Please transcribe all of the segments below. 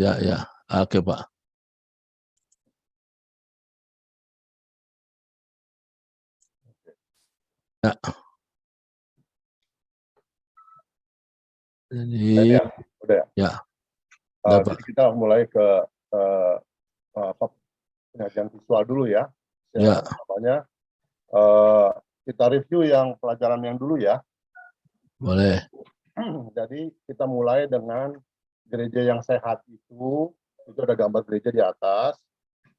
Ya, ya. Oke, Pak. Ya. Ini Jadi, ya, udah ya. ya, udah, Pak. Jadi kita mulai ke penyajian visual dulu ya. Ya, Namanya eh, kita review yang pelajaran yang dulu ya. boleh. Jadi kita mulai dengan gereja yang sehat itu ada gambar gereja di atas.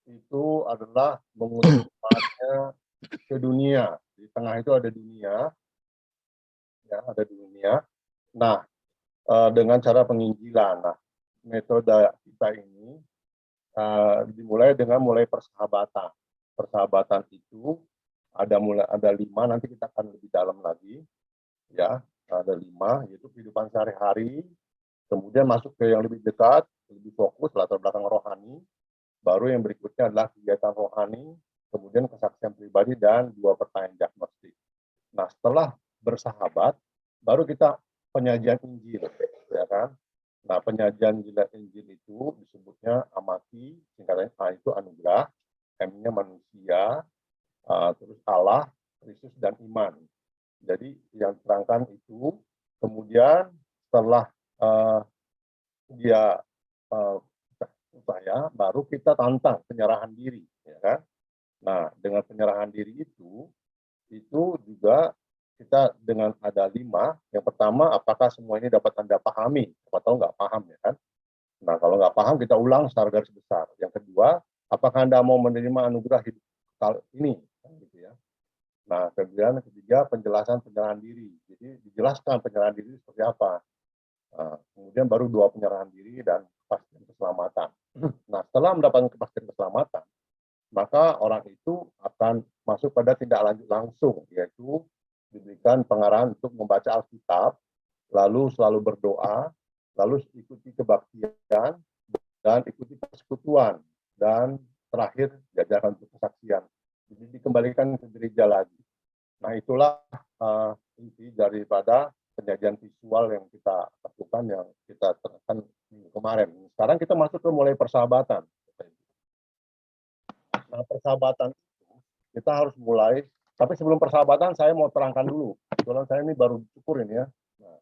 Itu adalah mengundang umatnya ke dunia. Di tengah itu ada dunia, ya ada dunia. Nah, dengan cara penginjilan. Nah, metode kita ini dimulai dengan mulai persahabatan. Persahabatan itu ada 5, nanti kita akan lebih dalam lagi, ya ada 5, yaitu kehidupan sehari-hari, kemudian masuk ke yang lebih dekat, lebih fokus latar belakang rohani, baru yang berikutnya adalah kegiatan rohani, kemudian kesaksian pribadi dan 2 pertanyaan diagnostik. Nah, setelah bersahabat, baru kita penyajian Injil, ya kan? Nah, penyajian Injil itu disebutnya amati, singkatnya A itu anugerah, M-nya manusia, terus Allah, Kristus, dan iman. Jadi yang terangkan itu, kemudian setelah dia saya, baru kita tantang penyerahan diri, ya kan? Nah, dengan penyerahan diri itu juga kita dengan ada 5. Yang pertama, apakah semua ini dapat Anda pahami? Atau nggak paham, ya kan? Nah, kalau nggak paham, kita ulang secara garis besar. Yang kedua, apakah Anda mau menerima anugerah hidup ini? Gitu ya. Nah, kemudian ketiga, penjelasan penyerahan diri. Jadi, dijelaskan penyerahan diri seperti apa. Nah, kemudian baru 2 penyerahan diri dan kepastian keselamatan. Nah, setelah mendapatkan kepastian keselamatan, maka orang itu akan masuk pada tindak lanjut langsung, yaitu diberikan pengarahan untuk membaca Alkitab, lalu selalu berdoa, lalu ikuti kebaktian, dan ikuti persekutuan, dan terakhir diajarkan untuk kesaksian. Jadi dikembalikan ke gereja lagi. Nah, itulah inti daripada penyajian visual yang kita lakukan, yang kita terangkan minggu kemarin. Sekarang kita masuk ke mulai persahabatan. Nah, persahabatan itu kita harus mulai, tapi sebelum persahabatan saya mau terangkan dulu. Kebetulan saya ini baru syukur ini ya. Nah,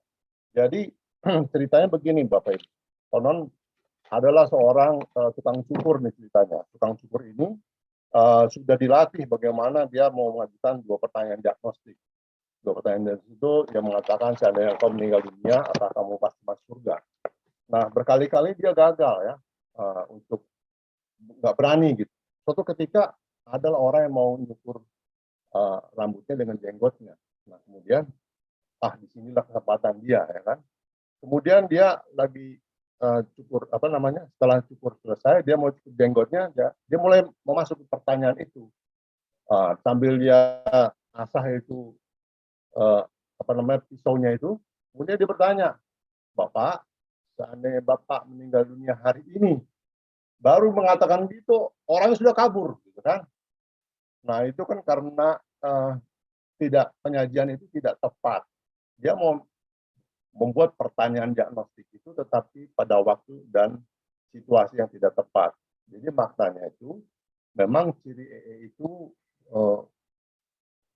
jadi ceritanya begini Bapak Ibu. Konon adalah seorang tukang cukur nih ceritanya. Tukang cukur ini sudah dilatih bagaimana dia mau mengajukan 2 pertanyaan diagnostik. 2 pertanyaan itu yang mengatakan seandainya kau meninggal dunia, apakah kamu pasti masuk surga? Nah, berkali-kali dia gagal ya, untuk nggak berani gitu. Suatu ketika adalah orang yang mau nyukur rambutnya dengan jenggotnya. Nah, kemudian disinilah kesempatan dia, ya kan. Kemudian dia lagi cukur setelah cukur selesai, dia mau cukur jenggotnya, dia mulai memasuki pertanyaan itu. Sambil dia asah itu pisaunya itu, kemudian dia bertanya, Bapak, seandainya Bapak meninggal dunia hari ini, baru mengatakan gitu, orangnya sudah kabur, gitu kan. Nah, itu kan karena penyajian itu tidak tepat. Dia mau membuat pertanyaan diagnostik itu tetapi pada waktu dan situasi yang tidak tepat. Jadi maknanya itu memang ciri EE itu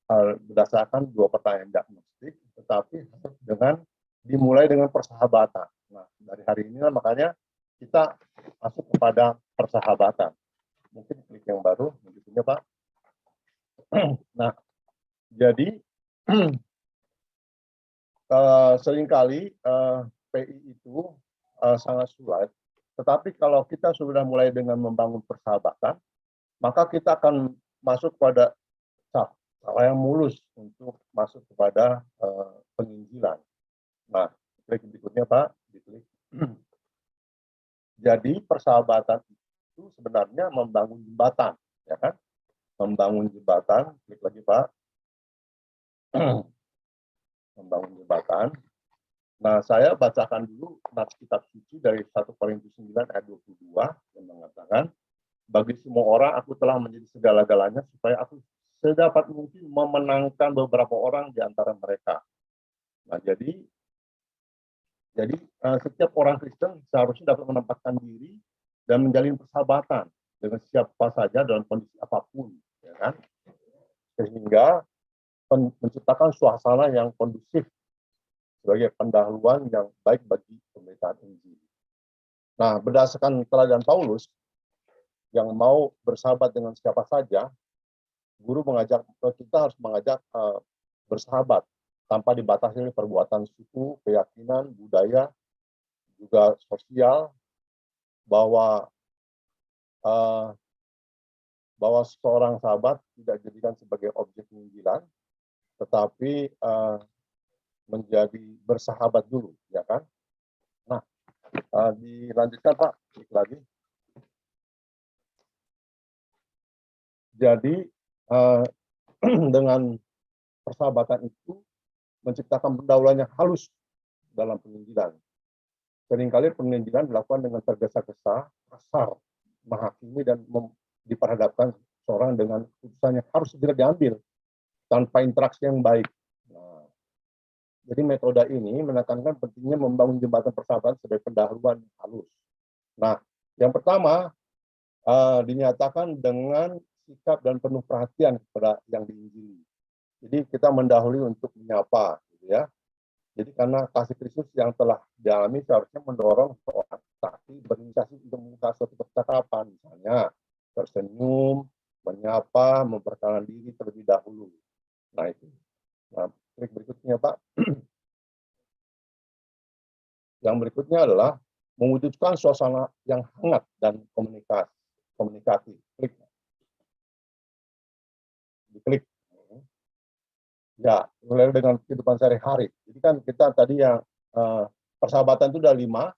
berdasarkan 2 pertanyaan diagnostik, tetapi dimulai dengan persahabatan. Nah, dari hari ini makanya kita masuk kepada persahabatan. Mungkin klik yang baru, begitunya Pak. Nah, jadi seringkali PI itu sangat sulit, tetapi kalau kita sudah mulai dengan membangun persahabatan, maka kita akan masuk pada cara yang mulus untuk masuk kepada penginjilan. Nah, klik berikutnya Pak, diklik. Jadi persahabatan itu sebenarnya membangun jembatan, ya kan? Membangun jembatan, klik lagi Pak. Membangun jembatan. Nah, saya bacakan dulu nats kitab suci dari 1 Korintus 9 ayat 22 yang mengatakan, bagi semua orang aku telah menjadi segala-galanya supaya aku sedapat mungkin memenangkan beberapa orang di antara mereka. Nah, jadi Jadi setiap orang Kristen seharusnya dapat menempatkan diri dan menjalin persahabatan dengan siapa saja dalam kondisi apapun, ya kan? Sehingga menciptakan suasana yang kondusif sebagai pendahuluan yang baik bagi pemberitaan Injil. Nah, berdasarkan teladan Paulus yang mau bersahabat dengan siapa saja, guru mengajak kita harus mengajak bersahabat tanpa dibatasi oleh perbuatan suku, keyakinan, budaya, juga sosial, bahwa bahwa seorang sahabat tidak dijadikan sebagai objek penginjilan, tetapi menjadi bersahabat dulu, ya kan? Nah, dilanjutkan Pak, klik lagi. Jadi dengan persahabatan itu menciptakan pendahuluan yang halus dalam penginjilan. Seringkali penginjilan dilakukan dengan tergesa-gesa, kasar, menghakimi dan diperhadapkan seorang dengan keputusan yang harus segera diambil tanpa interaksi yang baik. Nah, jadi metode ini menekankan pentingnya membangun jembatan persahabatan sebagai pendahuluan yang halus. Nah, yang pertama dinyatakan dengan sikap dan penuh perhatian kepada yang diinjili. Jadi kita mendahului untuk menyapa, gitu ya. Jadi karena kasih Kristus yang telah dialami seharusnya mendorong seorang saksi berinisiasi untuk membuka suatu percakapan, misalnya tersenyum, menyapa, memperkenalkan diri terlebih dahulu. Nah itu. Nah, trik berikutnya Pak. Yang berikutnya adalah mewujudkan suasana yang hangat dan komunikatif. Diklik. Ya, mulai dengan kehidupan sehari-hari. Jadi kan kita tadi yang persahabatan itu ada 5.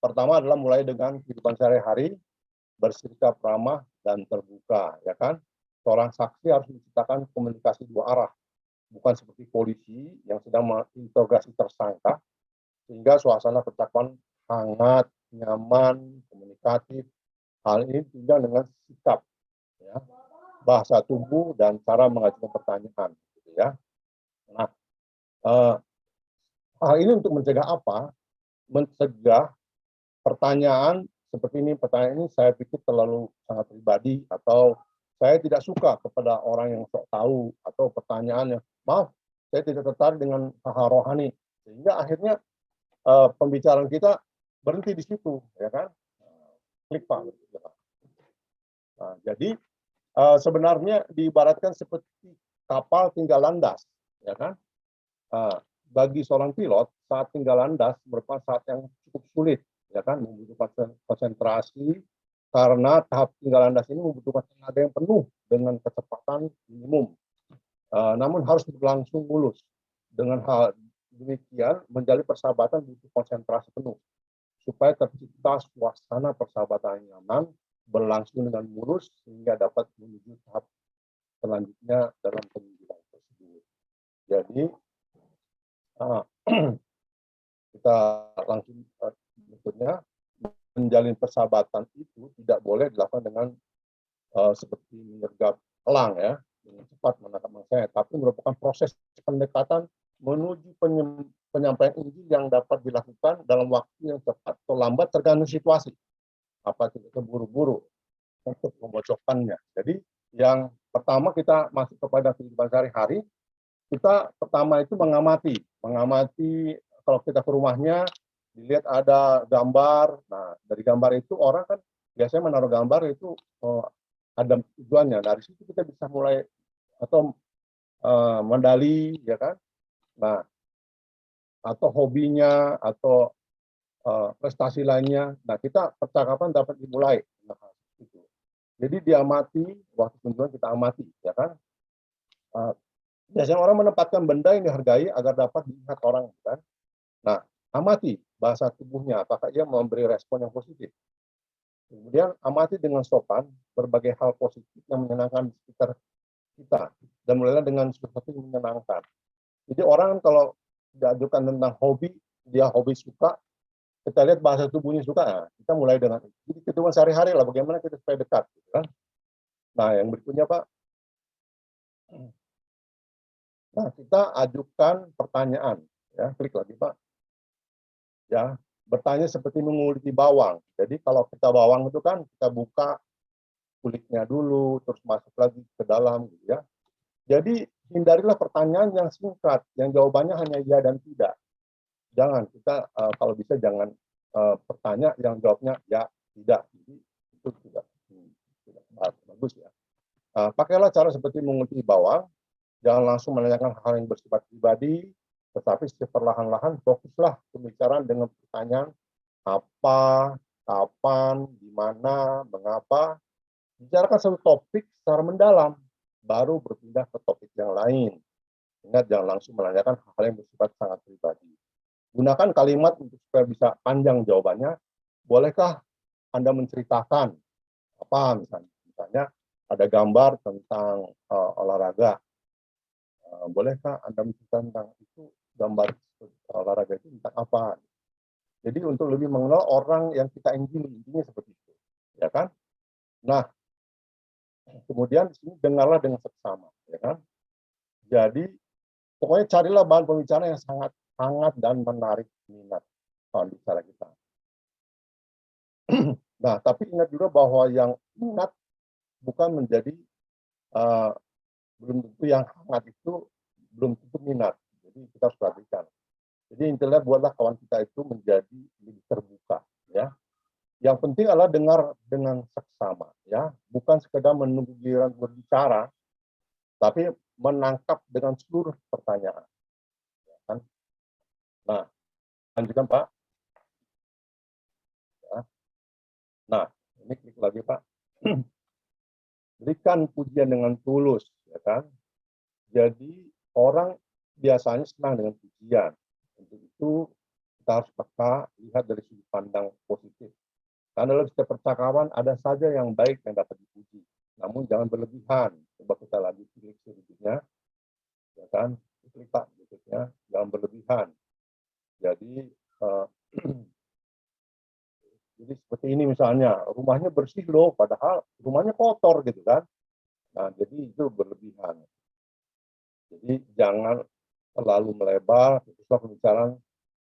Pertama adalah mulai dengan kehidupan sehari-hari, bersikap ramah dan terbuka, ya kan? Seorang saksi harus menciptakan komunikasi 2 arah, bukan seperti polisi yang sedang menginterogasi tersangka, sehingga suasana percakapan hangat, nyaman, komunikatif. Hal ini ditunjukkan dengan sikap, ya, bahasa tubuh dan cara mengajukan pertanyaan, gitu ya. Nah, hal ini untuk mencegah apa? Mencegah pertanyaan seperti ini, pertanyaan ini saya pikir terlalu sangat pribadi, atau saya tidak suka kepada orang yang sok tahu, atau pertanyaan yang, maaf, saya tidak tertarik dengan hal rohani, sehingga akhirnya pembicaraan kita berhenti di situ, ya kan? Klik Pak. Nah, jadi sebenarnya diibaratkan seperti kapal tinggal landas, ya kan? Bagi seorang pilot, saat tinggal landas merupakan saat yang cukup sulit, ya kan, membutuhkan konsentrasi karena tahap tinggal landas ini membutuhkan tenaga yang penuh dengan kecepatan minimum. Namun harus berlangsung mulus. Dengan hal demikian, menjalin persahabatan butuh konsentrasi penuh supaya tercipta suasana persahabatan yang nyaman, berlangsung dengan mulus sehingga dapat menuju tahap selanjutnya dalam penginjilan tersebut. Jadi kita langsung berikutnya, menjalin persahabatan itu tidak boleh dilakukan dengan seperti menyergap elang, ya, dengan cepat menangkap mangsanya, tapi merupakan proses pendekatan menuju penyampaian Injil yang dapat dilakukan dalam waktu yang cepat atau lambat tergantung situasi. Apa tidak terburu-buru untuk membocorkannya. Jadi yang pertama kita masuk kepada kehidupan sehari-hari, kita pertama itu mengamati kalau kita ke rumahnya, dilihat ada gambar. Nah, dari gambar itu orang kan biasanya menaruh gambar itu ada tujuannya. Dari situ kita bisa mulai atau mendali, ya kan? Nah, atau hobinya atau prestasi lainnya. Nah, kita percakapan dapat dimulai. Nah, itu. Jadi diamati, waktu kunjungan kita amati, ya kan? Biasanya orang menempatkan benda yang dihargai agar dapat dilihat orang, kan? Nah, amati bahasa tubuhnya, apakah ia memberi respon yang positif. Kemudian amati dengan sopan berbagai hal positif yang menyenangkan di sekitar kita, dan mulailah dengan sesuatu yang menyenangkan. Jadi orang kalau diajukan tentang hobi, dia hobi suka, kita lihat bahasa tubuhnya suka, nah, kita mulai dengan itu. Jadi kehidupan sehari-hari lah, bagaimana kita supaya dekat, gitu kan? Nah, yang berikutnya Pak. Nah, kita ajukan pertanyaan, ya, klik lagi Pak. ya, bertanya seperti menguliti bawang. Jadi kalau kita bawang itu kan kita buka kulitnya dulu, terus masuk lagi ke dalam, gitu ya. Jadi hindarilah pertanyaan yang singkat, yang jawabannya hanya ya dan tidak. Jangan kita kalau bisa jangan bertanya yang jawabnya ya tidak. Jadi itu tidak bagus ya. Pakailah cara seperti menguliti bawang, jangan langsung menanyakan hal yang bersifat pribadi, tetapi perlahan-lahan fokuslah pembicaraan dengan pertanyaan apa, kapan, di mana, mengapa. Bicarakan satu topik secara mendalam, baru berpindah ke topik yang lain. Ingat, jangan langsung menanyakan hal yang bersifat sangat pribadi. Gunakan kalimat untuk supaya bisa panjang jawabannya. Bolehkah Anda menceritakan apa misalnya ada gambar tentang olahraga. Bolehkah Anda menceritakan tentang itu, gambar olahraga itu tentang apa? Jadi untuk lebih mengenal orang yang kita inginkan, intinya seperti itu, ya kan? Nah, kemudian di sini dengarlah dengan seksama, ya kan? Jadi pokoknya carilah bahan pembicaraan yang sangat hangat dan menarik minat kawan bicara kita. Nah, tapi ingat juga bahwa yang minat bukan menjadi belum tentu yang hangat itu belum tentu minat. Jadi kita harus perhatikan. Jadi intinya buatlah kawan kita itu menjadi lebih terbuka, ya. Yang penting adalah dengar dengan seksama, ya, bukan sekedar menunggu giliran berbicara, tapi menangkap dengan seluruh pertanyaan. Ya kan? Nah, lanjutkan Pak. Ya. Nah, ini klik lagi Pak. Berikan pujian dengan tulus, ya kan? Jadi orang biasanya senang dengan pujian. Untuk itu kita harus peka, lihat dari sudut pandang positif. Karena dalam setiap percakapan ada saja yang baik yang dapat dipuji. Namun jangan berlebihan. Coba kita lagi klik sedikitnya, ya kan? Klik Pak berikutnya, jangan berlebihan. Jadi jadi seperti ini misalnya, rumahnya bersih loh, padahal rumahnya kotor gitu kan. Nah, jadi itu berlebihan. Jadi jangan terlalu melebar, teruslah pembicaraan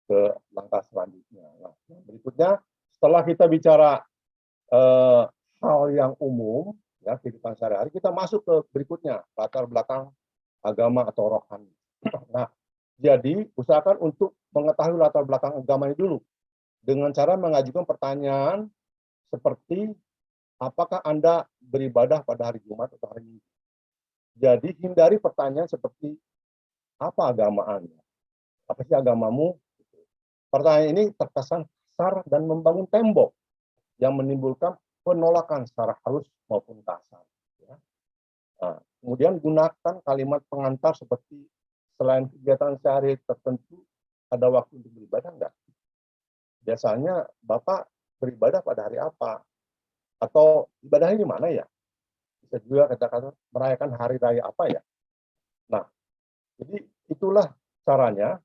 ke langkah selanjutnya. Nah, berikutnya setelah kita bicara hal yang umum, ya kehidupan sehari-hari, kita masuk ke berikutnya, latar belakang agama atau rohani. Nah, jadi usahakan untuk mengetahui latar belakang agamanya dulu dengan cara mengajukan pertanyaan seperti apakah Anda beribadah pada hari Jumat atau hari Minggu. Jadi hindari pertanyaan seperti apa agama Anda, apa sih agamamu. Pertanyaan ini terkesan kasar dan membangun tembok yang menimbulkan penolakan secara halus maupun kasar. Ya. Nah, kemudian gunakan kalimat pengantar seperti selain kegiatan sehari tertentu, ada waktu untuk beribadah enggak? Biasanya Bapak beribadah pada hari apa? Atau ibadahnya di mana ya? Bisa juga kata-kata merayakan hari raya apa ya? Nah, jadi itulah caranya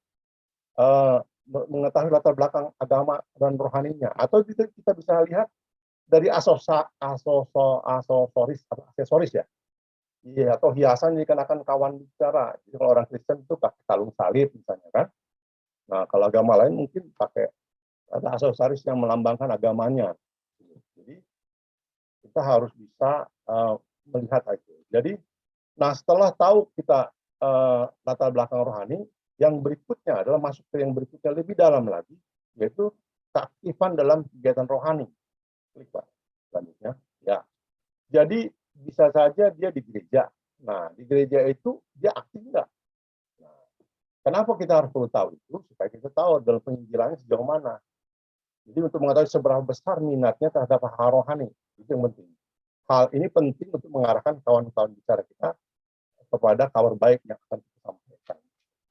mengetahui latar belakang agama dan rohaninya. Atau kita bisa lihat dari aksesoris ya. Iya, atau hiasan yang dikenakan kawan bicara. Jadi kalau orang Kristen itu pakai kalung salib misalnya kan. Nah, kalau agama lain mungkin pakai ada aksesoris yang melambangkan agamanya. Jadi kita harus bisa melihat itu. Jadi, nah setelah tahu kita latar belakang rohani, yang berikutnya adalah masuk ke yang berikutnya lebih dalam lagi, yaitu keaktifan dalam kegiatan rohani. Klik Pak, selanjutnya. Ya, jadi bisa saja dia di gereja. Nah, di gereja itu dia aktif enggak? Nah, kenapa kita harus perlu tahu itu? Supaya kita tahu dalam penginjilannya sejauh mana. Jadi untuk mengetahui seberapa besar minatnya terhadap hal rohani, itu yang penting. Hal ini penting untuk mengarahkan kawan-kawan bicara kita kepada kabar baik yang akan kita sampaikan.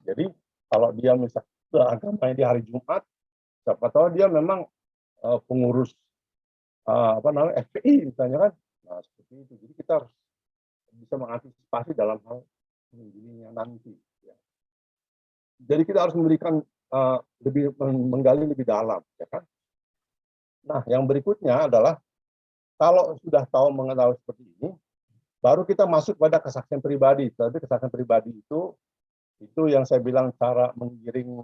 Jadi kalau dia misalnya agamanya di hari Jumat, siapa tahu dia memang pengurus FPI misalnya kan. Nah, seperti itu. Jadi kita harus bisa mengantisipasi dalam hal penginjilannya nanti. Ya. Jadi kita harus memberikan menggali lebih dalam, ya kan? Nah, yang berikutnya adalah kalau sudah tahu mengetahui seperti ini, baru kita masuk pada kesaksian pribadi. Tapi kesaksian pribadi itu Itu yang saya bilang cara menggiring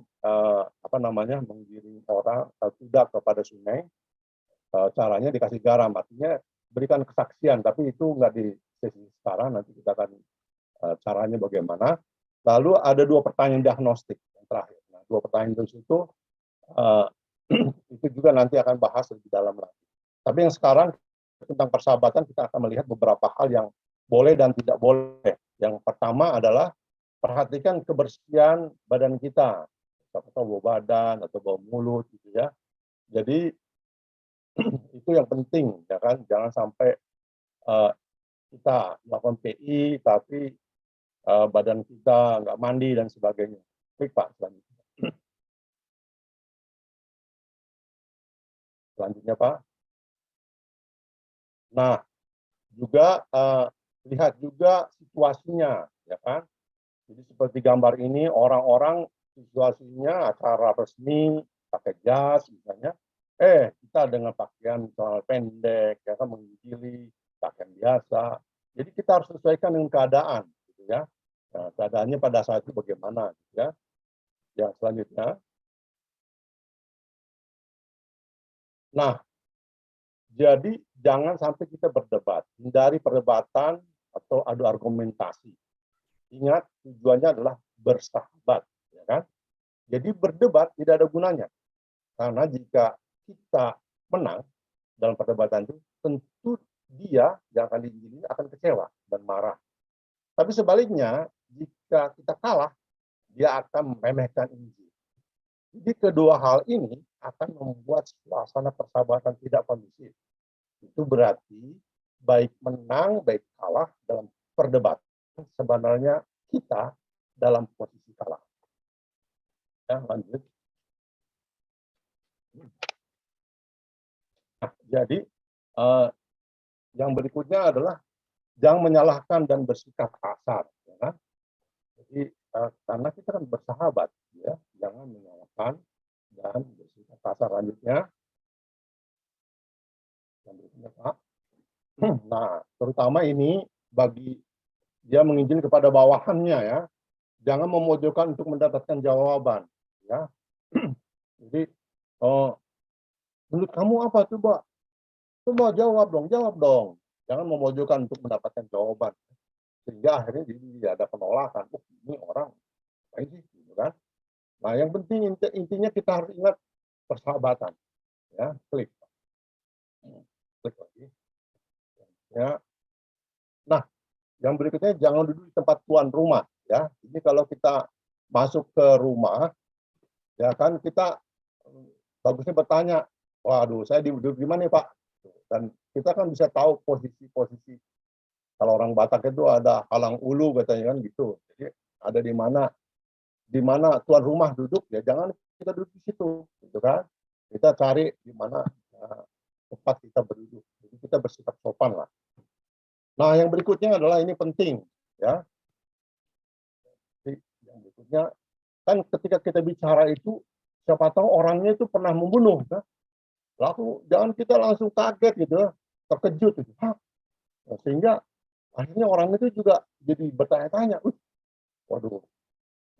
menggiring orang kuda kepada sungai. Caranya dikasih garam, artinya berikan kesaksian, tapi itu nggak di sesi sekarang, nanti kita akan caranya bagaimana. Lalu ada 2 pertanyaan diagnostik yang terakhir. Nah, 2 pertanyaan itu uh, itu juga nanti akan bahas lebih dalam lagi. Tapi yang sekarang tentang persahabatan kita akan melihat beberapa hal yang boleh dan tidak boleh. Yang pertama adalah perhatikan kebersihan badan kita, atau bau badan atau bau mulut gitu ya. Jadi itu yang penting ya kan, jangan sampai kita melakukan PI tapi badan kita nggak mandi dan sebagainya. Klik Pak selanjutnya. Selanjutnya Pak. Nah, juga lihat juga situasinya ya kan. Jadi seperti gambar ini, orang-orang situasinya acara resmi pakai jas misalnya, kita dengan pakaian celana pendek ya kan, menggili pakaian biasa. Jadi kita harus sesuaikan dengan keadaan gitu ya. Nah, keadaannya pada saat itu bagaimana gitu ya. Yang selanjutnya. Nah, jadi jangan sampai kita berdebat, hindari perdebatan atau adu argumentasi. Ingat tujuannya adalah bersahabat, ya kan? Jadi berdebat tidak ada gunanya, karena jika kita menang dalam perdebatan itu, tentu dia yang akan diinjili akan kecewa dan marah. Tapi sebaliknya, jika kita kalah, dia akan meremehkan Injil. Jadi kedua hal ini akan membuat suasana persahabatan tidak kondusif. Itu berarti baik menang, baik kalah dalam perdebatan, sebenarnya kita dalam posisi kalah. Ya, lanjut. Nah, jadi yang berikutnya adalah jangan menyalahkan dan bersikap kasar. Ya. Jadi karena kita kan bersahabat, ya, jangan menyalahkan dan bersikap kasar. Lanjutnya. Yang berikutnya, Pak. Nah, terutama ini bagi dia menginjil kepada bawahannya ya. Jangan memojokkan untuk mendapatkan jawaban ya. Jadi menurut kamu apa coba? Coba jawab dong. Jangan memojokkan untuk mendapatkan jawaban. Sehingga akhirnya jadi ada penolakan. Oh, ini orang apa sih gitu kan. Nah, yang penting intinya kita harus ingat persahabatan. Ya, klik. Klik lagi. Ya. Nah, yang berikutnya jangan duduk di tempat tuan rumah ya. Jadi kalau kita masuk ke rumah ya kan, kita bagusnya bertanya, waduh saya duduk di mana nih Pak? Dan kita kan bisa tahu posisi-posisi. Kalau orang Batak itu ada halang ulu katanya kan gitu. Jadi ada di mana tuan rumah duduk, ya jangan kita duduk di situ gitu kan. Kita cari di mana tempat kita berduduk. Jadi kita bersikap sopan lah. Nah, yang berikutnya adalah ini penting ya. Yang berikutnya kan ketika kita bicara itu, siapa tahu orangnya itu pernah membunuh kan? Lalu jangan kita langsung kaget gitu, terkejut gitu. Sehingga akhirnya orang itu juga jadi bertanya-tanya, waduh,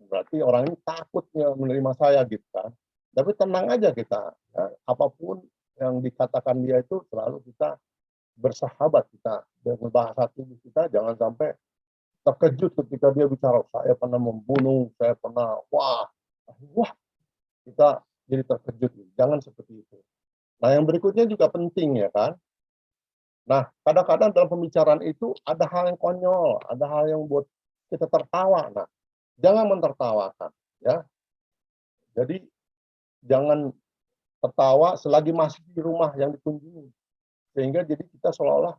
berarti orang ini takutnya menerima saya gitu kan. Tapi tenang aja kita, ya, apapun yang dikatakan dia itu selalu kita bersahabat, kita dengan bahasa tubuh kita jangan sampai terkejut ketika dia bicara, saya pernah membunuh, saya pernah, wah, kita jadi terkejut. Jangan seperti itu. Nah, yang berikutnya juga penting ya kan. Nah, kadang-kadang dalam pembicaraan itu ada hal yang konyol, ada hal yang buat kita tertawa. Nah, jangan mentertawakan ya. Jadi jangan tertawa selagi masih di rumah yang dikunjungi. Sehingga jadi kita seolah-olah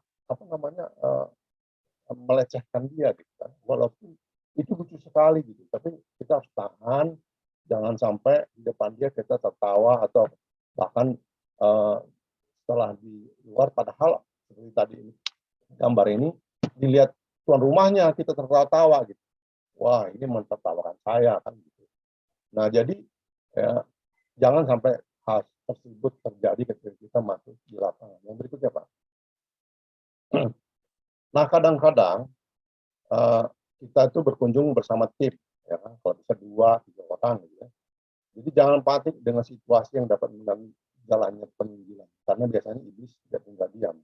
melecehkan dia gitu kan. Walaupun itu lucu sekali gitu, tapi kita harus tahan, jangan sampai di depan dia kita tertawa atau bahkan setelah di luar, padahal seperti tadi gambar ini dilihat tuan rumahnya kita tertawa gitu. Wah, ini mentertawakan saya kan gitu. Nah, jadi ya, jangan sampai hal tersebut terjadi ketika kita masuk di lapangan. Yang berikutnya Pak. Nah, kadang-kadang kita itu berkunjung bersama tim ya kan? Kalau bisa 2, 3 orang gitu ya. Jadi jangan panik dengan situasi yang dapat mengganggu jalannya penginjilan, karena biasanya iblis tidak tinggal diam.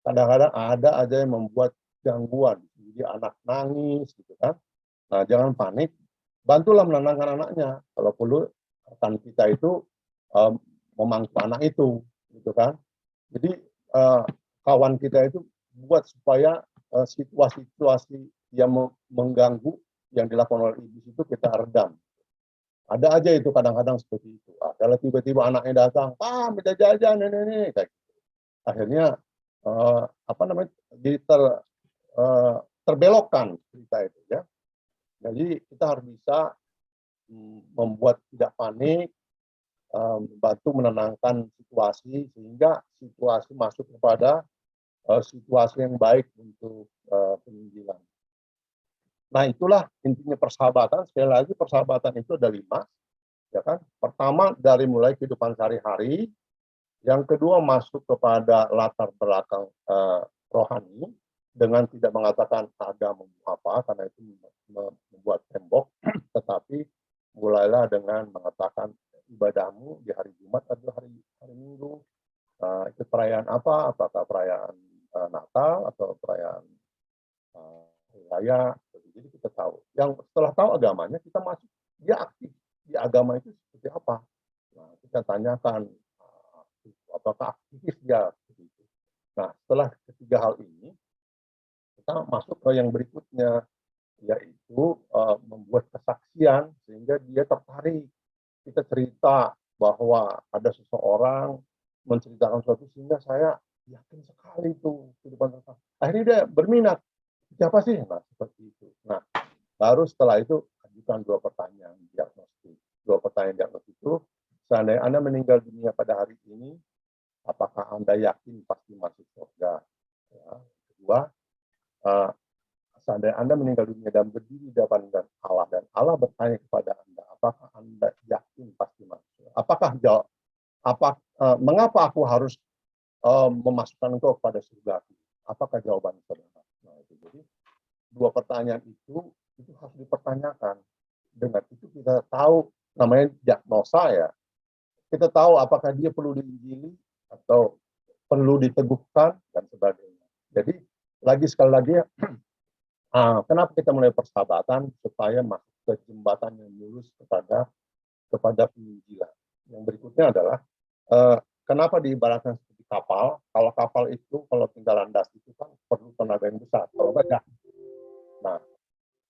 Kadang-kadang ada aja yang membuat gangguan, jadi anak nangis gitu kan. Nah, jangan panik, bantulah menenangkan anaknya. Kalau perlu rekan kita itu memangku anak itu, gitu kan. Jadi kawan kita itu buat supaya situasi-situasi yang mengganggu yang dilakukan oleh iblis itu kita redam. Ada aja itu kadang-kadang seperti itu. Adalah tiba-tiba anaknya datang, Pak, minta jajan, ini, kayak gitu. Akhirnya apa namanya, jadi terbelokkan cerita itu ya. Jadi kita harus bisa membuat tidak panik, membantu menenangkan situasi sehingga situasi masuk kepada situasi yang baik untuk penginjilan. Nah, itulah intinya persahabatan. Sekali lagi persahabatan itu ada 5, ya kan? Pertama dari mulai kehidupan sehari-hari, yang kedua masuk kepada latar belakang rohani dengan tidak mengatakan agama apa, karena itu membuat tembok, tetapi mulailah dengan mengatakan ibadahmu di hari Jumat atau hari Minggu, itu perayaan apa, apakah perayaan Natal atau perayaan raya. Jadi kita tahu. Yang setelah tahu agamanya, kita masuk, dia aktif di agama itu seperti apa. Nah, kita tanyakan apakah aktivis dia. Nah, setelah ketiga hal ini, kita masuk ke yang berikutnya, yaitu membuat kesaksian sehingga dia tertarik. Kita cerita bahwa ada seseorang menceritakan sesuatu sehingga saya yakin sekali itu kehidupan saya. Akhirnya dia berminat. Siapa sih? Nah, seperti itu. Nah, baru setelah itu ajukan 2 pertanyaan diagnostik. 2 pertanyaan diagnostik itu, seandainya Anda meninggal dunia pada hari ini, apakah Anda yakin pasti masuk surga? Ya. Kedua, seandainya Anda meninggal dunia dan berdiri di depan Allah dan Allah bertanya kepada Anda, apakah Anda yakin pasti masuk? Mengapa aku harus memasukkan engkau kepada surga? Apakah jawaban saudara? Nah, itu. Jadi 2 pertanyaan itu harus dipertanyakan. Dengan itu kita tahu, namanya diagnosa ya. Kita tahu apakah dia perlu diinjili atau perlu diteguhkan dan sebagainya. Jadi sekali lagi ya, kenapa kita mulai persahabatan supaya masuk ke jembatan yang lurus kepada penginjilan. Yang berikutnya adalah kenapa diibaratkan seperti kapal. Kalau kapal itu kalau tinggal landas itu kan perlu tenaga yang besar. Kalau enggak, nah,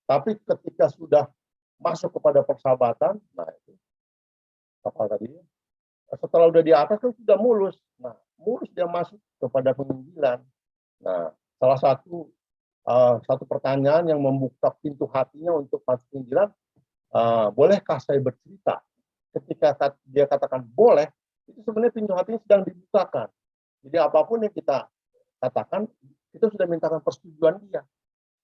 tapi ketika sudah masuk kepada persahabatan, nah itu kapal tadi, setelah udah di atas kan sudah mulus. Nah, mulus dia masuk kepada penginjilan. Nah, salah satu pertanyaan yang membuka pintu hatinya untuk masuk penginjilan, bolehkah saya bercerita? Ketika dia katakan boleh, itu sebenarnya pintu hatinya sedang dibukakan. Jadi apapun yang kita katakan, kita sudah mintakan persetujuan dia.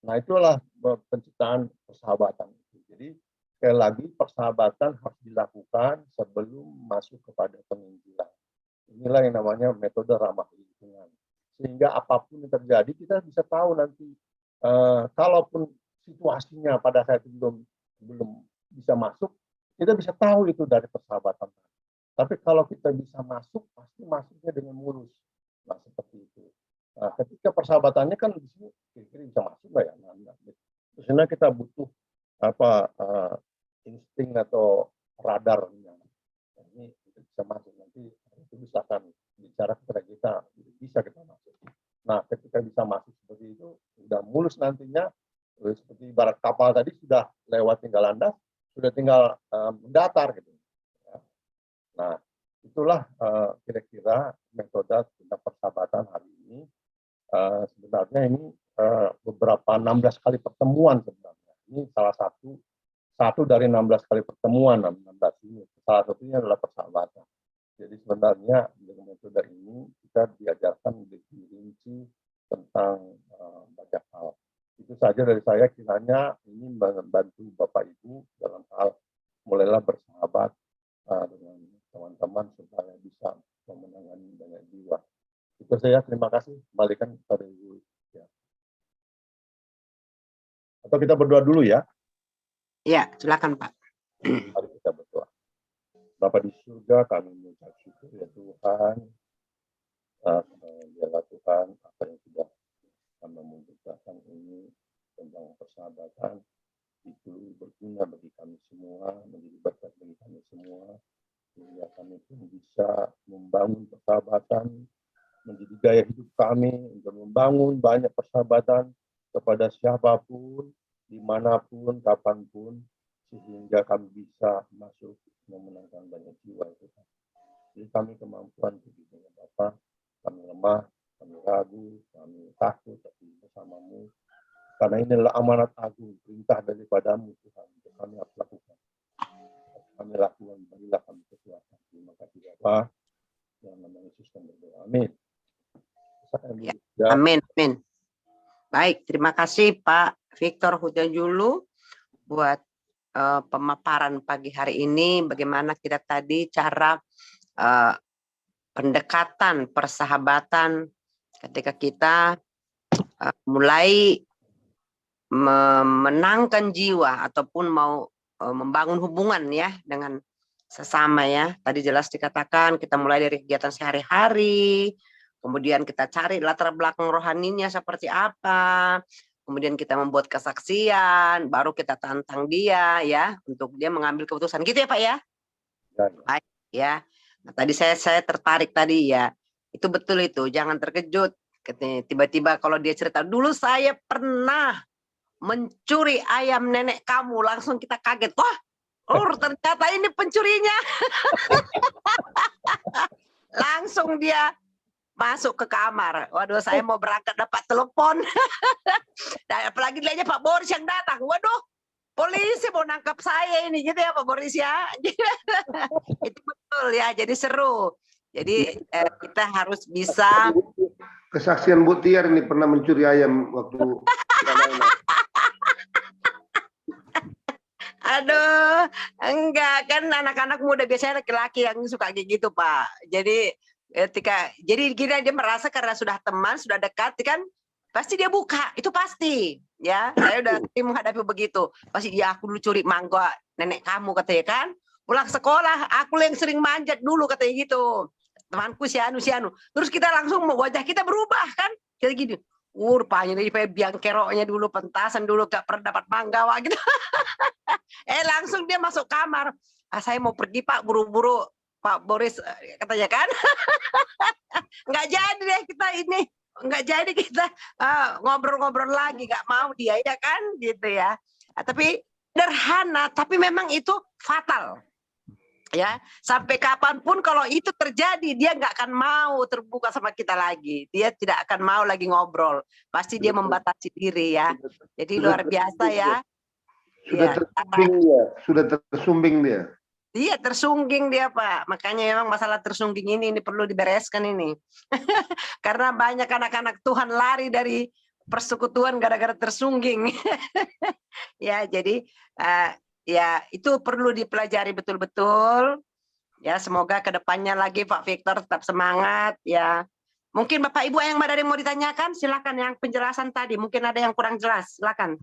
Nah, itulah penciptaan persahabatan. Jadi sekali lagi persahabatan harus dilakukan sebelum masuk kepada penginjilan. Inilah yang namanya metode ramah lingkungan. Sehingga apapun yang terjadi kita bisa tahu nanti kalaupun situasinya pada saat itu belum bisa masuk, kita bisa tahu itu dari persahabatan. Tapi kalau kita bisa masuk, pasti masuknya dengan mulus. Nah, seperti itu. Nah, ketika persahabatannya kan di sini kira-kira bisa masuk nggak ya? Nah, sebenarnya kita butuh insting atau radarnya. Nah, ini itu bisa masuk nanti itu bisa akan bicara kepada kita bisa kita masuk. Nah, ketika bisa masuk seperti itu sudah mulus nantinya, seperti ibarat kapal tadi sudah lewat tinggal landas, sudah tinggal mendatar gitu. Nah, itulah kira-kira metode tentang persahabatan hari ini. Sebenarnya ini beberapa 16 kali pertemuan sebenarnya. Ini salah satu dari 16 kali pertemuan 16 ini. Salah satunya adalah persahabatan. Jadi sebenarnya dengan metode ini kita diajarkan lebih rinci tentang banyak hal. Itu saja dari saya, kiranya ini membantu Bapak Ibu dalam hal mulailah bersahabat dengan teman-teman supaya bisa memenangani banyak jiwa. Itu saya, terima kasih. Kembalikan kepada Ibu. Ya. Atau kita berdoa dulu ya. Ya, silakan Pak. Mari kita berdoa. Bapa di surga, kami mengucap syukur ya Tuhan. Biarlah Tuhan apa yang sudah kami memberitakan ini tentang persahabatan itu berguna bagi kami semua, menjadi berkat bagi kami semua, sehingga kami pun bisa membangun persahabatan menjadi gaya hidup kami untuk membangun banyak persahabatan kepada siapapun, dimanapun, kapanpun, sehingga kami bisa masuk memenangkan banyak jiwa itu. Jadi kami kemampuan begitu ya Bapak, kami lemah, kami ragu, kami takut, tapi bersamamu. Karena inilah amanat agung, perintah daripadamu Tuhan, untuk kami harus lakukan. Kami lakukan, berilah kami kekuatan. Terima kasih Bapak. Dalam nama Yesus kami berdoa. Amin. Amin, amin. Baik, terima kasih Pak Victor Hutanjulu buat pemaparan pagi hari ini. Bagaimana kita tadi cara pendekatan persahabatan ketika kita mulai memenangkan jiwa ataupun mau membangun hubungan ya dengan sesama ya. Tadi jelas dikatakan kita mulai dari kegiatan sehari-hari, kemudian kita cari latar belakang rohaninya seperti apa, kemudian kita membuat kesaksian, baru kita tantang dia ya untuk dia mengambil keputusan. Gitu ya Pak ya? Baik ya. Nah, tadi saya tertarik tadi ya. Itu betul itu, jangan terkejut. Tiba-tiba kalau dia cerita, dulu saya pernah mencuri ayam nenek kamu, langsung kita kaget. Wah, ternyata ini pencurinya. Langsung dia masuk ke kamar. Waduh, saya mau berangkat dapat telepon. Dan apalagi dia Pak Boris yang datang. Waduh, polisi mau nangkap saya ini, gitu ya Pak Boris ya. Itu betul ya, jadi seru. Jadi kita harus bisa. Kesaksian Bu Tiar ini pernah mencuri ayam waktu. Aduh, enggak kan anak-anak muda biasanya laki-laki yang suka kayak gitu Pak. Jadi jadi dia merasa karena sudah teman, sudah dekat kan, pasti dia buka, itu pasti. Ya, saya udah menghadapi begitu. Pasti dia, aku dulu curi mangga nenek kamu katanya kan. Pulang sekolah, aku yang sering manjat dulu katanya gitu. Temanku si Anu. Terus kita langsung wajah kita berubah kan. Kayak gini. Rupanya dari biang keroknya dulu, pentasan dulu, gak pernah dapat mangga gitu. Langsung dia masuk kamar. Saya mau pergi Pak, buru-buru Pak Boris katanya kan. Nggak jadi deh kita ini. Nggak jadi kita ngobrol-ngobrol lagi, nggak mau dia ya kan gitu ya. Tapi sederhana, tapi memang itu fatal. Ya, sampai kapanpun kalau itu terjadi dia nggak akan mau terbuka sama kita lagi, dia tidak akan mau lagi ngobrol, pasti dia membatasi diri ya. Jadi luar biasa ya. Sudah tersumbing dia. Iya, tersungging dia Pak, makanya memang masalah tersungging ini perlu dibereskan ini. Karena banyak anak-anak Tuhan lari dari persekutuan gara-gara tersungging. Ya, jadi ya itu perlu dipelajari betul-betul ya. Semoga kedepannya lagi Pak Victor tetap semangat ya. Mungkin Bapak Ibu yang ada yang mau ditanyakan, silakan. Yang penjelasan tadi mungkin ada yang kurang jelas, silakan.